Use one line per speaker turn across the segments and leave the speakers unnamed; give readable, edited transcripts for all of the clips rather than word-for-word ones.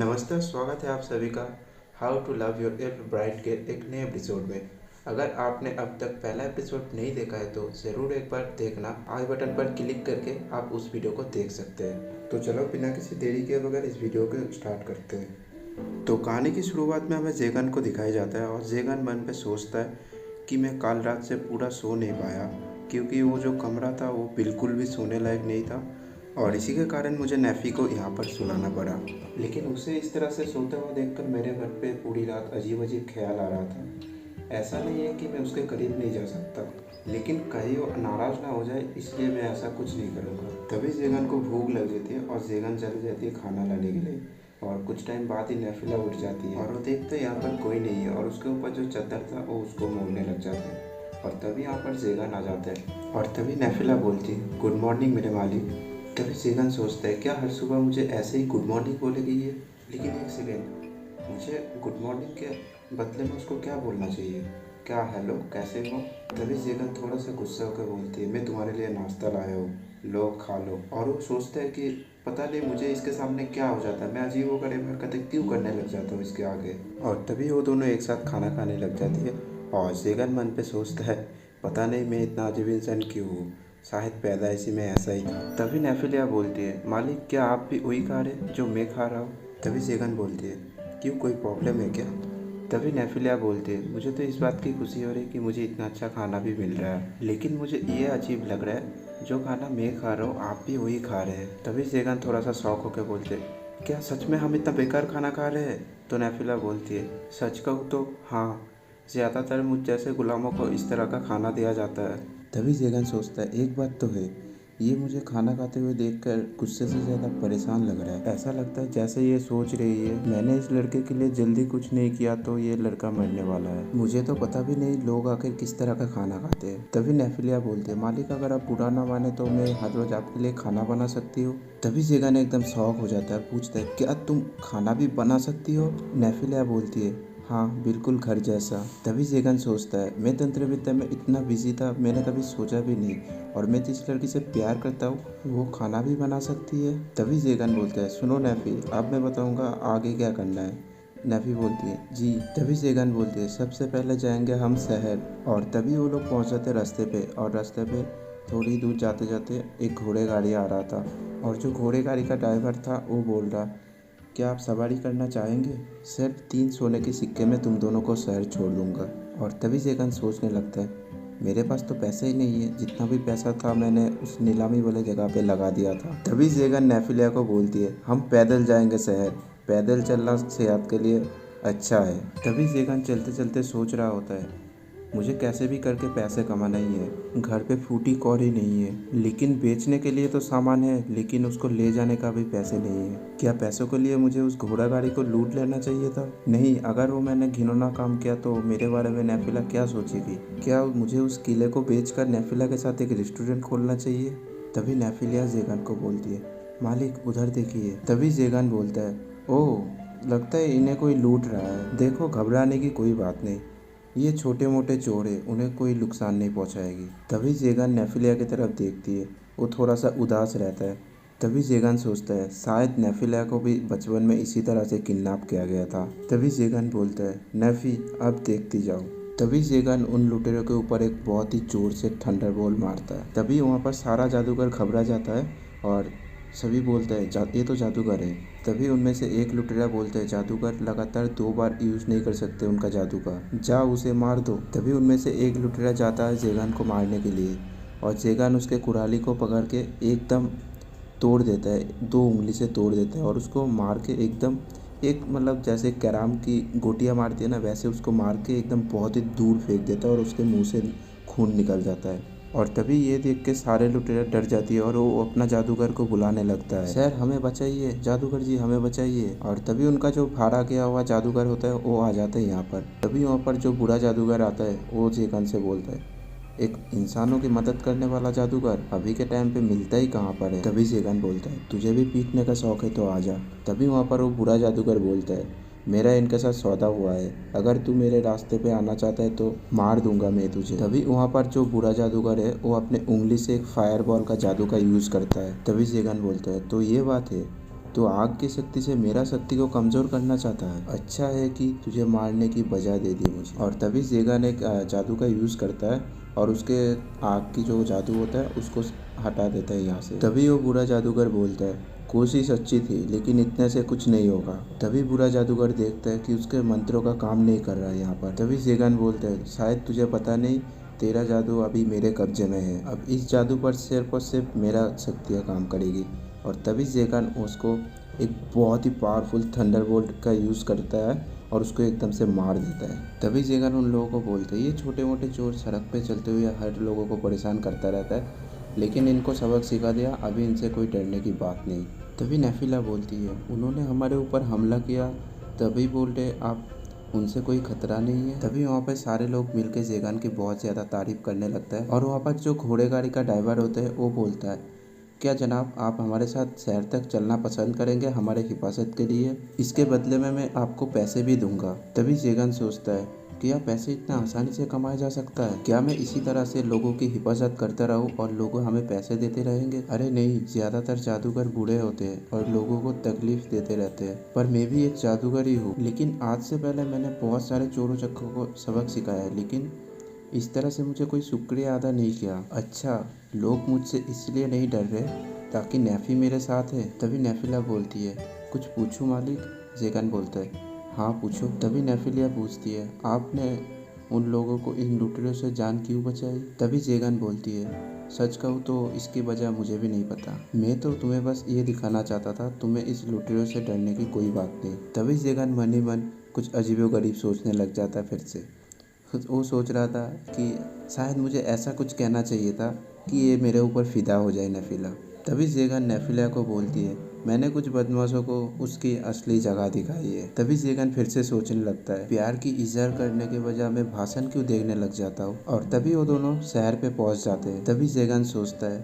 नमस्ते, स्वागत है आप सभी का how to love your every bright के एक नए एपिसोड में। अगर आपने अब तक पहला एपिसोड नहीं देखा है तो ज़रूर एक बार देखना। आई बटन पर क्लिक करके आप उस वीडियो को देख सकते हैं। तो चलो बिना किसी देरी के बगैर इस वीडियो को स्टार्ट करते हैं। तो कहानी की शुरुआत में हमें जैगन को दिखाया जाता है और जैगन मन पे सोचता है कि मैं कल रात से पूरा सो नहीं पाया, क्योंकि वो जो कमरा था वो बिल्कुल भी सोने लायक नहीं था और इसी के कारण मुझे नैफी को यहाँ पर सुलाना पड़ा। लेकिन उसे इस तरह से सोता हुआ देखकर मेरे मन पे पूरी रात अजीब अजीब ख्याल आ रहा था। ऐसा नहीं है कि मैं उसके करीब नहीं जा सकता, लेकिन कहीं वो नाराज़ ना हो जाए इसलिए मैं ऐसा कुछ नहीं करूँगा। तभी जैगन को भूख लग जाती है और जैगन चली जाती है खाना लाने के लिए। और कुछ टाइम बाद ही नैफिला उठ जाती है और वो देखते यहाँ पर कोई नहीं है और उसके ऊपर जो चादर था वो उसको मोड़ने लग जाता है। और तभी यहाँ पर जैगन आ जाता है और तभी नैफिला बोलती है, गुड मॉर्निंग मेरे मालिक। तभी जैगन सोचता है, क्या हर सुबह मुझे ऐसे ही गुड मॉर्निंग बोलेगी ये? लेकिन एक सेकेंड, मुझे गुड मॉर्निंग के बदले में उसको क्या बोलना चाहिए? क्या हेलो कैसे हो? तभी जैगन थोड़ा सा गुस्सा होकर बोलती है, मैं तुम्हारे लिए नाश्ता लाया हूँ, लो खा लो। और वो सोचता है कि पता नहीं मुझे इसके सामने क्या हो जाता है, मैं अजीब व गरीब हरकतें क्यों करने लग जाता हूँ इसके आगे। और तभी वो दोनों एक साथ खाना खाने लग जाती है और जैगन मन पे सोचता है, पता नहीं मैं इतना अजीब इंसान क्यों हूँ, शायद पैदाइशी में ऐसा ही था। तभी नेफिलिया बोलती है, मालिक क्या आप भी वही खा रहे जो मैं खा रहा हूँ? तभी जैगन बोलती है, क्यों कोई प्रॉब्लम है क्या? तभी नेफिलिया बोलती है, मुझे तो इस बात की खुशी हो रही है कि मुझे इतना अच्छा खाना भी मिल रहा है, लेकिन मुझे ये अजीब लग रहा है जो खाना मैं खा रहा हूँ आप भी वही खा रहे हैं। तभी जैगन थोड़ा सा शौक होकर बोलते, क्या सच में हम इतना बेकार खाना खा रहे हैं? तो नेफिला बोलती है, सच कहूँ तो हाँ, ज़्यादातर मुझ जैसे गुलामों को इस तरह का खाना दिया जाता है। तभी जैगन सोचता है, एक बात तो है, ये मुझे खाना खाते हुए देखकर गुस्से से ज़्यादा परेशान लग रहा है। ऐसा लगता है जैसे ये सोच रही है, मैंने इस लड़के के लिए जल्दी कुछ नहीं किया तो ये लड़का मरने वाला है। मुझे तो पता भी नहीं लोग आखिर किस तरह का खाना खाते हैं। तभी नेफिलिया बोलते हैं, मालिक अगर आप बुरा ना माने तो मैं हर रोज आपके लिए खाना बना सकती हूँ। तभी जैगन एकदम शॉक हो जाता है, पूछता है, क्या तुम खाना भी बना सकती हो? नेफिलिया बोलती है, हाँ बिल्कुल घर जैसा। तभी जैगन सोचता है, मैं तंत्र विद्या में इतना बिजी था मैंने कभी सोचा भी नहीं, और मैं जिस लड़की से प्यार करता हूँ वो खाना भी बना सकती है। तभी जैगन बोलता है, सुनो नैफी, अब मैं बताऊँगा आगे क्या करना है। नैफी बोलती है, जी। तभी जैगन बोलती है, सबसे पहले जाएंगे हम शहर। और तभी वो लोग पहुँच जाते रास्ते पे और रास्ते पे थोड़ी दूर जाते जाते एक घोड़े गाड़ी आ रहा था और जो घोड़े गाड़ी का ड्राइवर था वो बोल रहा, क्या आप सवारी करना चाहेंगे? सिर्फ 3 सोने के सिक्के में तुम दोनों को शहर छोड़ दूंगा। और तभी जैगन सोचने लगता है, मेरे पास तो पैसे ही नहीं है, जितना भी पैसा था मैंने उस नीलामी वाले जगह पे लगा दिया था। तभी जैगन नेफिलिया को बोलती है, हम पैदल जाएंगे शहर, पैदल चलना सेहत के लिए अच्छा है। तभी जैगन चलते चलते सोच रहा होता है, मुझे कैसे भी करके पैसे कमाना ही है, घर पे फूटी कौड़ी नहीं है, लेकिन बेचने के लिए तो सामान है लेकिन उसको ले जाने का भी पैसे नहीं है। क्या पैसों के लिए मुझे उस घोड़ा गाड़ी को लूट लेना चाहिए था? नहीं, अगर वो मैंने घिनौना काम किया तो मेरे बारे में नेफिला क्या सोचेगी? क्या मुझे उस किले को बेचकर नेफिला के साथ एक रेस्टोरेंट खोलना चाहिए? तभी नेफिलिया जैगन को बोलती है, मालिक उधर देखिए। तभी जैगन बोलता है, ओह लगता है इन्हें कोई लूट रहा है, देखो घबराने की कोई बात नहीं, ये छोटे मोटे चोर है, उन्हें कोई नुकसान नहीं पहुंचाएगी। तभी जैगन नेफिलिया की तरफ देखती है, वो थोड़ा सा उदास रहता है। तभी जैगन सोचता है, शायद नेफिलिया को भी बचपन में इसी तरह से किडनैप किया गया था। तभी जैगन बोलता है, नेफी अब देखती जाओ। तभी जैगन उन लुटेरों के ऊपर एक बहुत ही जोर से थंडरबोल्ट मारता है। तभी वहाँ पर सारा जादूगर घबरा जाता है और सभी बोलते हैं, ये तो जादूगर है। तभी उनमें से एक लुटेरा बोलता है, जादूगर लगातार 2 बार यूज़ नहीं कर सकते उनका जादू का, जाओ उसे मार दो। तभी उनमें से एक लुटेरा जाता है जैगन को मारने के लिए और जैगन उसके कुराली को पकड़ के एकदम तोड़ देता है, 2 उंगली से तोड़ देता है और उसको मार के एकदम एक मतलब जैसे कैरम की गोटियाँ मारती है ना, वैसे उसको मार के एकदम बहुत ही दूर फेंक देता है और उसके मुंह से खून निकल जाता है। और तभी ये देख के सारे लुटेरे डर जाती है और वो अपना जादूगर को बुलाने लगता है, सर हमें बचाइए, जादूगर जी हमें बचाइए। और तभी उनका जो भाड़ा किया हुआ जादूगर होता है वो आ जाता है यहाँ पर। तभी वहाँ पर जो बुरा जादूगर आता है वो जैगन से बोलता है, एक इंसानों की मदद करने वाला जादूगर अभी के टाइम पे मिलता ही कहाँ पर है? तभी जैगन बोलता है, तुझे भी पीटने का शौक है तो आ जा। तभी वहाँ पर वो बुरा जादूगर बोलता है, मेरा इनके साथ सौदा हुआ है, अगर तू मेरे रास्ते पे आना चाहता है तो मार दूंगा मैं तुझे। तभी वहाँ पर जो बुरा जादूगर है वो अपने उंगली से एक फायर बॉल का जादू का यूज़ करता है। तभी जैगन बोलता है, तो ये बात है, तो आग की शक्ति से मेरा शक्ति को कमजोर करना चाहता है। अच्छा है कि तुझे मारने की बजा दे दी मुझे। और तभी जेगन एक जादू का यूज करता है और उसके आग की जो जादू होता है उसको हटा देता है यहाँ से। तभी वो बुरा जादूगर बोलता है, कोशिश अच्छी थी लेकिन इतने से कुछ नहीं होगा। तभी बुरा जादूगर देखता है कि उसके मंत्रों का काम नहीं कर रहा है यहाँ पर। तभी जेगन बोलता है, शायद तुझे पता नहीं, तेरा जादू अभी मेरे कब्जे में है। अब इस जादू पर सिर्फ और सिर्फ मेरा शक्तियाँ काम करेगी। और तभी जेगन उसको एक बहुत ही पावरफुल थंडरबोल्ट का यूज़ करता है और उसको एकदम से मार देता है। तभी जेगन उन लोगों को बोलता है, ये छोटे मोटे चोर सड़क पे चलते हुए हर लोगों को परेशान करता रहता है, लेकिन इनको सबक सिखा दिया, अभी इनसे कोई डरने की बात नहीं। तभी नेफिला बोलती है, उन्होंने हमारे ऊपर हमला किया, तभी बोल रहे आप उनसे कोई खतरा नहीं है। तभी वहाँ पर सारे लोग मिलकर जेगन की बहुत ज़्यादा तारीफ करने लगता है। और वहाँ पर जो घोड़े गाड़ी का ड्राइवर होता है वो बोलता है, क्या जनाब आप हमारे साथ शहर तक चलना पसंद करेंगे हमारे हिफाजत के लिए? इसके बदले में मैं आपको पैसे भी दूंगा। तभी जेगन सोचता है, क्या पैसे इतना आसानी से कमाया जा सकता है? क्या मैं इसी तरह से लोगों की हिफाजत करता रहूं और लोग हमें पैसे देते रहेंगे? अरे नहीं, ज्यादातर जादूगर बूढ़े होते हैं और लोगों को तकलीफ देते रहते हैं, पर मैं भी एक जादूगर ही हूँ। लेकिन आज से पहले मैंने बहुत सारे चोरों चक्कों को सबक सिखाया है, लेकिन इस तरह से मुझे कोई शुक्रिया अदा नहीं किया। अच्छा, लोग मुझसे इसलिए नहीं डर रहे ताकि नेफी मेरे साथ है। तभी नेफिला बोलती है, कुछ पूछूं मालिक? जेगन बोलता है, हाँ पूछो। तभी नेफिलिया पूछती है, आपने उन लोगों को इन लुटेरों से जान क्यों बचाई? तभी जेगन बोलती है, सच कहूँ तो इसकी वजह मुझे भी नहीं पता, मैं तो तुम्हें बस ये दिखाना चाहता था, तुम्हें इस लुटेरों से डरने की कोई बात नहीं। तभी जेगन मन ही मन कुछ अजीबोगरीब सोचने लग जाता है। फिर से वो सोच रहा था कि शायद मुझे ऐसा कुछ कहना चाहिए था कि ये मेरे ऊपर फिदा हो जाए नेफिला। तभी जेगन नेफिला को बोलती है, मैंने कुछ बदमाशों को उसकी असली जगह दिखाई है। तभी जेगन फिर से सोचने लगता है, प्यार की इजहार करने के बजाय मैं भाषण क्यों देखने लग जाता हूँ। और तभी वो दोनों शहर पे पहुँच जाते हैं। तभी जेगन सोचता है,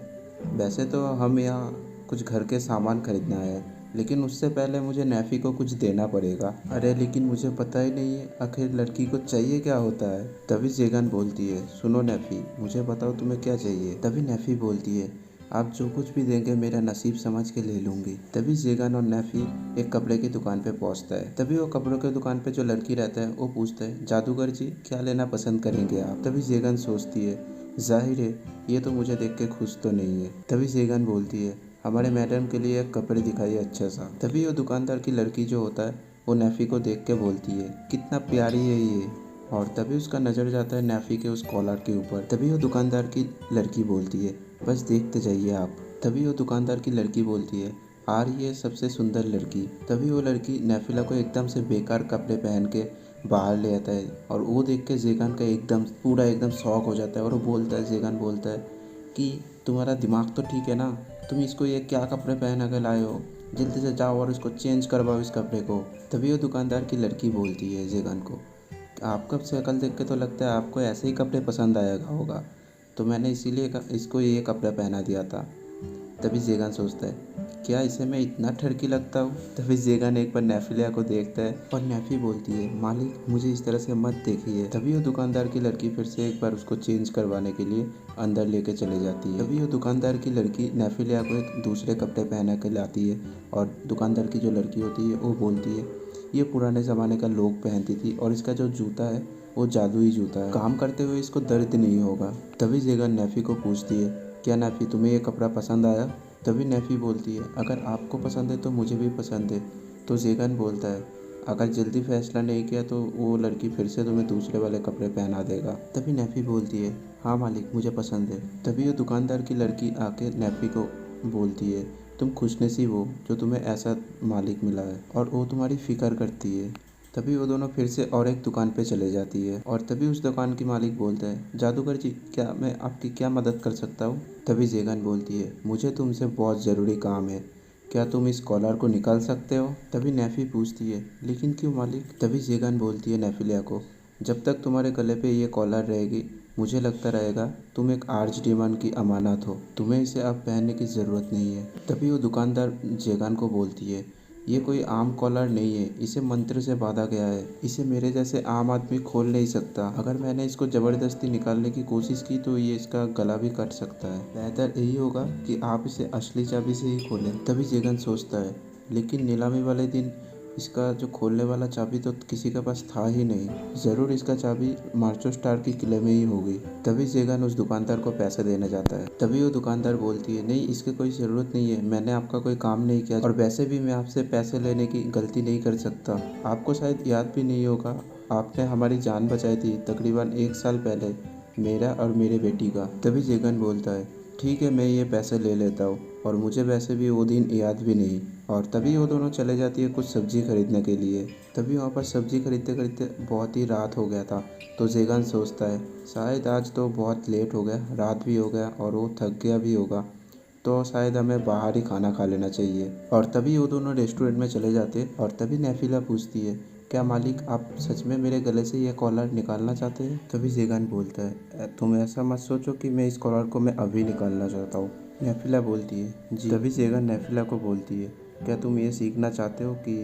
वैसे तो हम यहाँ कुछ घर के सामान खरीदना है, लेकिन उससे पहले मुझे नेफी को कुछ देना पड़ेगा। अरे लेकिन मुझे पता ही नहीं है आखिर लड़की को चाहिए क्या होता है। तभी जेगन बोलती है, सुनो नेफी, मुझे बताओ तुम्हें क्या चाहिए। तभी नेफी बोलती है, आप जो कुछ भी देंगे मेरा नसीब समझ के ले लूंगी। तभी जेगन और नेफी एक कपड़े की दुकान पे पहुंचता है। तभी वो कपड़ों की दुकान पे जो लड़की रहता है वो पूछता है, जादूगर जी क्या लेना पसंद करेंगे आप? तभी जेगन सोचती है, जाहिर है ये तो मुझे देख के खुश तो नहीं है। तभी जेगन बोलती है, हमारे मैडम के लिए एक कपड़े दिखाइए अच्छा सा। तभी वो दुकानदार की लड़की जो होता है वो नेफी को देख के बोलती है, कितना प्यारी है ये। और तभी उसका नज़र जाता है नेफी के उस कॉलर के ऊपर। तभी वो दुकानदार की लड़की बोलती है, बस देखते जाइए आप। तभी वो दुकानदार की लड़की बोलती है, आ रही है सबसे सुंदर लड़की। तभी वो लड़की नेफिला को एकदम से बेकार कपड़े पहन के बाहर ले आता है और वो देख के जेगन का एकदम शौक हो जाता है। और वो बोलता है, जेगन बोलता है कि तुम्हारा दिमाग तो ठीक है ना, तुम इसको ये क्या कपड़े पहन के लाए हो, जल्दी से जाओ और इसको चेंज करवाओ इस कपड़े को। तभी वो दुकानदार की लड़की बोलती है जेगन को, आपका शक्ल देख के तो लगता है आपको ऐसे ही कपड़े पसंद आएगा होगा, तो मैंने इसीलिए इसको ये कपड़ा पहना दिया था। तभी जेगन सोचता है, क्या इसे मैं इतना ठरकी लगता हूँ? तभी जेगन एक बार नेफिलिया को देखता है और नेफी बोलती है, मालिक मुझे इस तरह से मत देखिए। तभी वो दुकानदार की लड़की फिर से एक बार उसको चेंज करवाने के लिए अंदर लेके चले जाती है। तभी वो दुकानदार की लड़की नेफिलिया को एक दूसरे कपड़े पहना के लाती है और दुकानदार की जो लड़की होती है वो बोलती है, ये पुराने ज़माने का लोग पहनती थी और इसका जो जूता है वो जादुई जूता है, काम करते हुए इसको दर्द नहीं होगा। तभी जेगन नेफी को पूछती है, क्या नेफी तुम्हें ये कपड़ा पसंद आया? तभी नेफी बोलती है, अगर आपको पसंद है तो मुझे भी पसंद है। तो जेगन बोलता है, अगर जल्दी फैसला नहीं किया तो वो लड़की फिर से तुम्हें दूसरे वाले कपड़े पहना देगा। तभी नेफी बोलती है, हाँ मालिक मुझे पसंद है। तभी वो दुकानदार की लड़की आके नेफी को बोलती है, तुम खुशनसीब हो जो तुम्हें ऐसा मालिक मिला है और वो तुम्हारी फिक्र करती है। तभी वो दोनों फिर से और एक दुकान पे चले जाती है और तभी उस दुकान की मालिक बोलता है, जादूगर जी क्या मैं आपकी क्या मदद कर सकता हूँ? तभी जेगन बोलती है, मुझे तुमसे बहुत ज़रूरी काम है, क्या तुम इस कॉलर को निकाल सकते हो? तभी नेफी पूछती है, लेकिन क्यों मालिक? तभी जेगन बोलती है नेफिलिया को, जब तक तुम्हारे गले पे ये कॉलर रहेगी मुझे लगता रहेगा तुम एक आर्च डेमन की अमानत हो, तुम्हें इसे अब पहनने की ज़रूरत नहीं है। तभी वो दुकानदार जेगन को बोलती है, ये कोई आम कॉलर नहीं है, इसे मंत्र से बांधा गया है, इसे मेरे जैसे आम आदमी खोल नहीं सकता, अगर मैंने इसको ज़बरदस्ती निकालने की कोशिश की तो ये इसका गला भी कट सकता है, बेहतर यही होगा कि आप इसे असली चाबी से ही खोलें। तभी जेगन सोचता है, लेकिन नीलामी वाले दिन इसका जो खोलने वाला चाबी तो किसी के पास था ही नहीं। ज़रूर इसका चाबी मार्चो स्टार की किले में ही होगी। तभी जेगन उस दुकानदार को पैसे देने जाता है। तभी वो दुकानदार बोलती है, नहीं इसकी कोई ज़रूरत नहीं है, मैंने आपका कोई काम नहीं किया और वैसे भी मैं आपसे पैसे लेने की गलती नहीं कर सकता। आपको शायद याद भी नहीं होगा, आपने हमारी जान बचाई थी तकरीबन 1 साल पहले, मेरा और मेरे बेटी का। तभी जेगन बोलता है, ठीक है मैं ये पैसे ले लेता हूँ और मुझे वैसे भी वो दिन याद भी नहीं। और तभी वो दोनों चले जाती है कुछ सब्जी खरीदने के लिए। तभी वहाँ पर सब्जी खरीदते खरीदते बहुत ही रात हो गया था। तो जेगन सोचता है शायद आज तो बहुत लेट हो गया, रात भी हो गया और वो थक गया भी होगा, तो शायद हमें बाहर ही खाना खा लेना चाहिए। और तभी वो दोनों रेस्टोरेंट में चले जाते हैं। और तभी नेफिला पूछती है, क्या मालिक आप सच में मेरे गले से ये कॉलर निकालना चाहते हैं? तभी जेगन बोलता है, तुम ऐसा मत सोचो कि मैं इस कॉलर को मैं अभी निकालना चाहता हूँ। नेफिला बोलती है, जी। तभी जेगन नेफिला को बोलती है, क्या तुम ये सीखना चाहते हो कि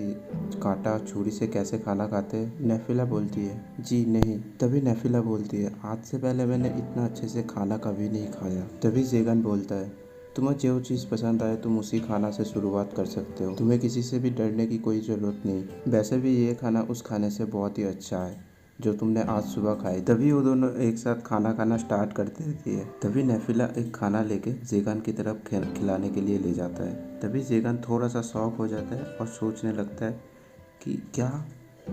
कांटा छुरी से कैसे खाना खाते हैं? नेफिला बोलती है, जी नहीं। तभी नेफिला बोलती है, आज से पहले मैंने इतना अच्छे से खाना कभी नहीं खाया। तभी जेगन बोलता है, तुम्हें जो चीज़ पसंद आए तुम उसी खाना से शुरुआत कर सकते हो, तुम्हें किसी से भी डरने की कोई ज़रूरत नहीं। वैसे भी ये खाना उस खाने से बहुत ही अच्छा है जो तुमने आज सुबह खाई। तभी वो दोनों एक साथ खाना खाना स्टार्ट कर देती है। तभी नेफिला एक खाना लेके जेगन की तरफ खिलाने के लिए ले जाता है। तभी जेगन थोड़ा सा शॉक हो जाता है और सोचने लगता है कि क्या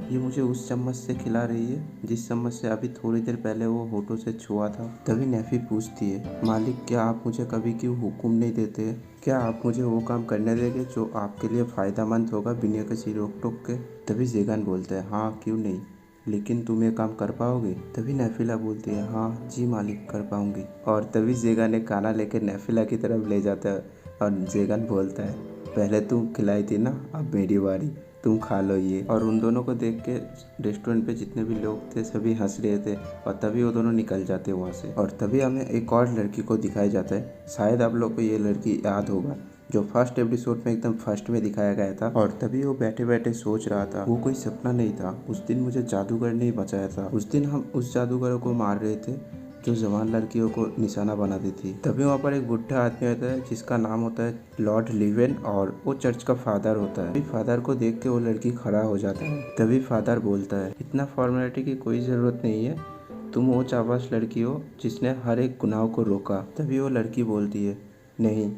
ये मुझे उस चम्मच से खिला रही है जिस चम्मच से अभी थोड़ी देर पहले वो होठों से छुआ था। तभी नेफी पूछती है, मालिक क्या आप मुझे कभी क्यों हुक्म नहीं देते? क्या आप मुझे वो काम करने देंगे जो आपके लिए फ़ायदेमंद होगा बिना किसी रोक टोक के? तभी जेगन बोलता है, हाँ क्यों नहीं, लेकिन तुम ये काम कर पाओगे? तभी नेफिला बोलती है, हाँ जी मालिक कर पाऊंगी। और तभी जेगन एक खाना लेकर नेफिला की तरफ ले जाता है और जेगन बोलता है, पहले तुम खिलाई थी ना, अब मेरी बारी, तुम खा लो ये। और उन दोनों को देख के रेस्टोरेंट पे जितने भी लोग थे सभी हंस रहे थे और तभी वो दोनों निकल जाते वहाँ से। और तभी हमें एक और लड़की को दिखाया जाता है। शायद आप लोग को ये लड़की याद होगा जो फर्स्ट एपिसोड में एकदम फर्स्ट में दिखाया गया था। और तभी वो बैठे बैठे सोच रहा था, वो कोई सपना नहीं था, उस दिन मुझे जादूगर ने बचाया था। उस दिन हम उस जादूगर को मार रहे थे जो जवान लड़कियों को निशाना बनाती थी। तभी वहाँ पर एक बुढ़ा आदमी होता है जिसका नाम होता है लॉर्ड लिवेन और वो चर्च का फादर होता है। तभी फादर को देख के वो लड़की खड़ा हो जाता है। तभी फादर बोलता है, इतना फॉर्मेलिटी की कोई ज़रूरत नहीं है, तुम वो चाबाश लड़की हो जिसने हर एक गुनाह को रोका। तभी वो लड़की बोलती है, नहीं,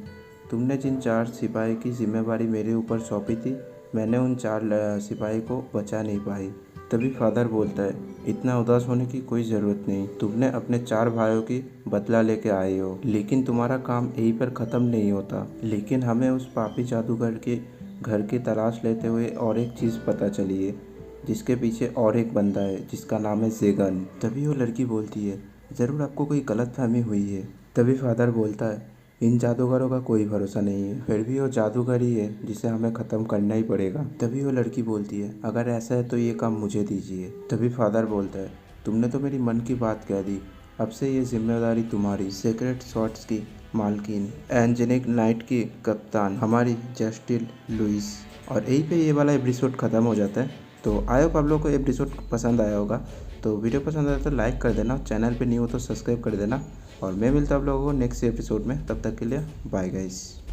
तुमने जिन 4 सिपाही की जिम्मेवारी मेरे ऊपर सौंपी थी, मैंने उन 4 सिपाही को बचा नहीं पाई। तभी फादर बोलता है, इतना उदास होने की कोई ज़रूरत नहीं, तुमने अपने 4 भाइयों की बदला लेके आए हो, लेकिन तुम्हारा काम यहीं पर ख़त्म नहीं होता। लेकिन हमें उस पापी जादूगर के घर की तलाश लेते हुए और एक चीज़ पता चली है, जिसके पीछे और एक बंदा है जिसका नाम है जेगन। तभी वो लड़की बोलती है, ज़रूर आपको कोई गलतफहमी हुई है। तभी फादर बोलता है, इन जादूगरों का कोई भरोसा नहीं है, फिर भी वो जादूगर ही है जिसे हमें ख़त्म करना ही पड़ेगा। तभी वो लड़की बोलती है, अगर ऐसा है तो ये काम मुझे दीजिए। तभी फादर बोलता है, तुमने तो मेरी मन की बात कह दी, अब से ये जिम्मेदारी तुम्हारी। सीक्रेट शॉट्स की मालकिन, एंजेलिक नाइट की कप्तान हमारी जस्टिन लुइस। और यहीं पे ये वाला एपिसोड ख़त्म हो जाता है। तो आई होप आप लोग को एपिसोड पसंद आया होगा। तो वीडियो पसंद आया तो लाइक कर देना, चैनल पे न्यू हो तो सब्सक्राइब कर देना और मैं मिलता हूँ आप लोगों को नेक्स्ट एपिसोड में। तब तक के लिए बाय गाइस।